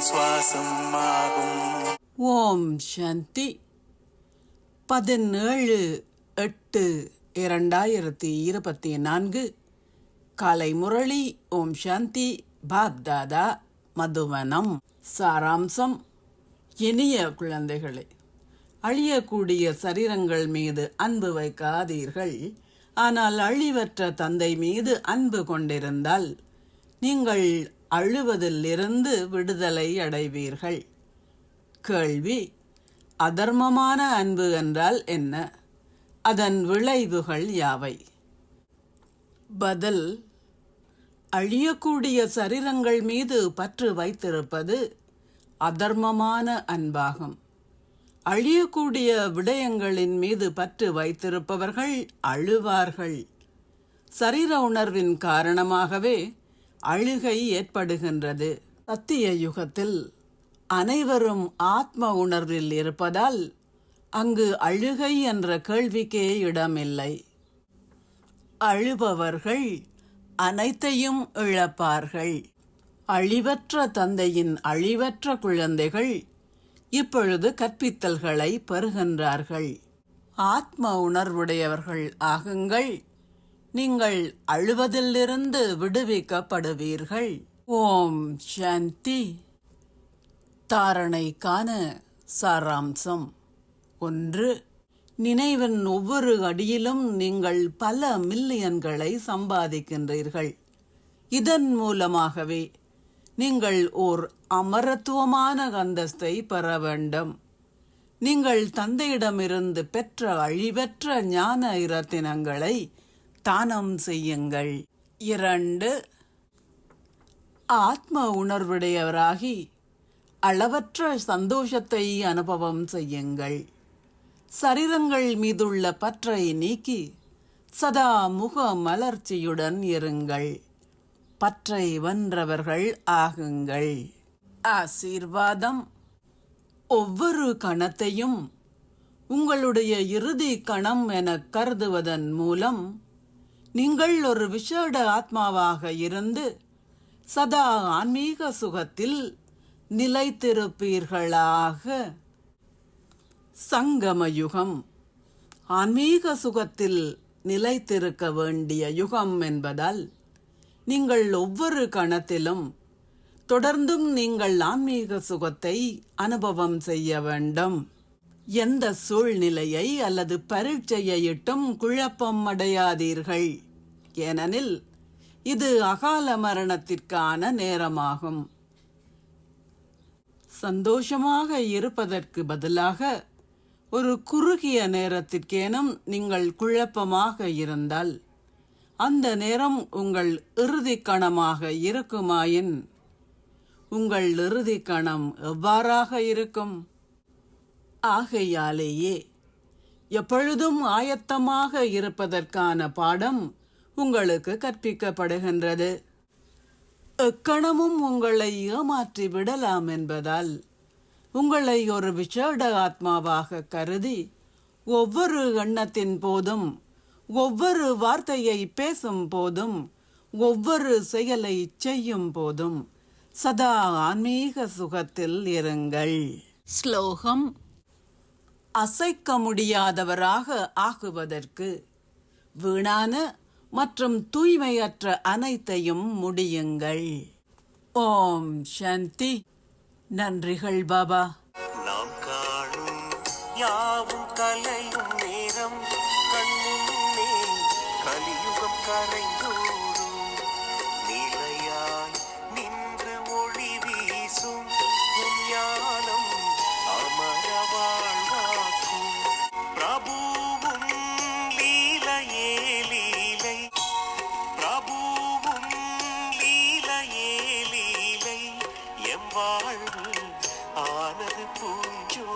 சுவாசம் ஆகும். ஓம் சாந்தி. 17/8/2024 காலை முரளி. ஓம் சாந்தி. பாப்தாதா மதுவனம். சாராம்சம். இனிய குழந்தைகளே, அழியக்கூடிய சரீரங்கள் மீது அன்பு வைக்காதீர்கள். ஆனால் அழிவற்ற தந்தை மீது அன்பு கொண்டிருந்தால் நீங்கள் அழுவதிலிருந்து விடுதலை அடைவீர்கள். கேள்வி: அதர்மமான அன்பு என்றால் என்ன? அதன் விளைவுகள் யாவை? பதில்: அழியக்கூடிய சரீரங்கள் மீது பற்று வைத்திருப்பது அதர்மமான அன்பாகும். அழியக்கூடிய விடயங்களின் மீது பற்று வைத்திருப்பவர்கள் அழுவார்கள். சரீர உணர்வின் காரணமாகவே அழுகை ஏற்படுகின்றது. சத்திய யுகத்தில் அனைவரும் ஆத்ம உணர்வில் இருப்பதால் அங்கு அழுகை என்ற கேள்விக்கே இடமில்லை. அழுபவர்கள் அனைத்தையும் இழப்பார்கள். அழிவற்ற தந்தையின் அழிவற்ற குழந்தைகள் இப்பொழுது கற்பித்தல்களை பெறுகின்றார்கள். ஆத்ம உணர்வுடையவர்கள் ஆகுங்கள். நீங்கள் அழுவதிலிருந்து விடுவிக்கப்படுவீர்கள். ஓம் சாந்தி. தாரணைக்கான சாராம்சம். 1. நினைவின் ஒவ்வொரு அடியிலும் நீங்கள் பல மில்லியன்களை சம்பாதிக்கின்றீர்கள். இதன் மூலமாகவே நீங்கள் ஓர் அமரத்துவமான அந்தஸ்தை பெற வேண்டும். நீங்கள் தந்தையிடமிருந்து பெற்ற அழிவற்ற ஞான இரத்தினங்களை தானம் செய்யுங்கள். 2. ஆத்ம உணர்வுடையவராகி அளவற்ற சந்தோஷத்தை அனுபவம் செய்யுங்கள். சரீரங்கள் மீதுள்ள பற்றை நீக்கி சதா முக மலர்ச்சியுடன் இருங்கள். பற்றை வென்றவர்கள் ஆகுங்கள். ஆசீர்வாதம். ஒவ்வொரு கணத்தையும் உங்களுடைய இறுதி கணம் என கருதுவதன் மூலம் நீங்கள் ஒரு விசேட ஆத்மாவாக இருந்து சதா ஆன்மீக சுகத்தில் நிலைத்திருப்பீர்களாக. சங்கம யுகம் ஆன்மீக சுகத்தில் நிலைத்திருக்க வேண்டிய யுகம் என்பதால் நீங்கள் ஒவ்வொரு கணத்திலும் தொடர்ந்தும் நீங்கள் ஆன்மீக சுகத்தை அனுபவம் செய்ய வேண்டும். எந்த சூழ்நிலையை அல்லது பரீட்சையை இட்டும் குழப்பம் அடையாதீர்கள். ஏனெனில் இது அகால மரணத்திற்கான நேரமாகும். சந்தோஷமாக இருப்பதற்கு பதிலாக ஒரு குறுகிய நேரத்திற்கேனும் நீங்கள் குழப்பமாக இருந்தால் அந்த நேரம் உங்கள் இறுதி கணமாக இருக்குமாயின் உங்கள் இறுதி கணம் எவ்வாறாக இருக்கும்? ஆகையாலேயே எப்பொழுதும் ஆயத்தமாக இருப்பதற்கான பாடம் உங்களுக்கு கற்பிக்கப்படுகின்றது. எக்கணமும் உங்களை ஏமாற்றி விடலாம் என்பதால் உங்களை ஒரு விசேட ஆத்மாவாக கருதி ஒவ்வொரு எண்ணத்தின் போதும், ஒவ்வொரு வார்த்தையை பேசும் போதும், ஒவ்வொரு செயலை செய்யும் போதும் சதா ஆன்மீக சுகத்தில் இருங்கள். ஸ்லோகம். அசைக்க முடியாதவராக ஆகுவதற்கு வீணான மற்றும் தூய்மையற்ற அனைத்தையும் முடியுங்கள். ஓம் சாந்தி. நன்றிகள் பாபா. நாம் காணும் யாவும் கலையும் நேரம் கண்முன்னே கலியுகம் கரைந்தோடும். நிலையாய் நின்று ஒளி வீசும் ஞானம் அமர வாழ்வாக்கும். பிரபுவும் லீலையே லீலை, பிரபுவும் லீலையே லீலை, எம் வாழ்வு ஆனது பூஞ்சோ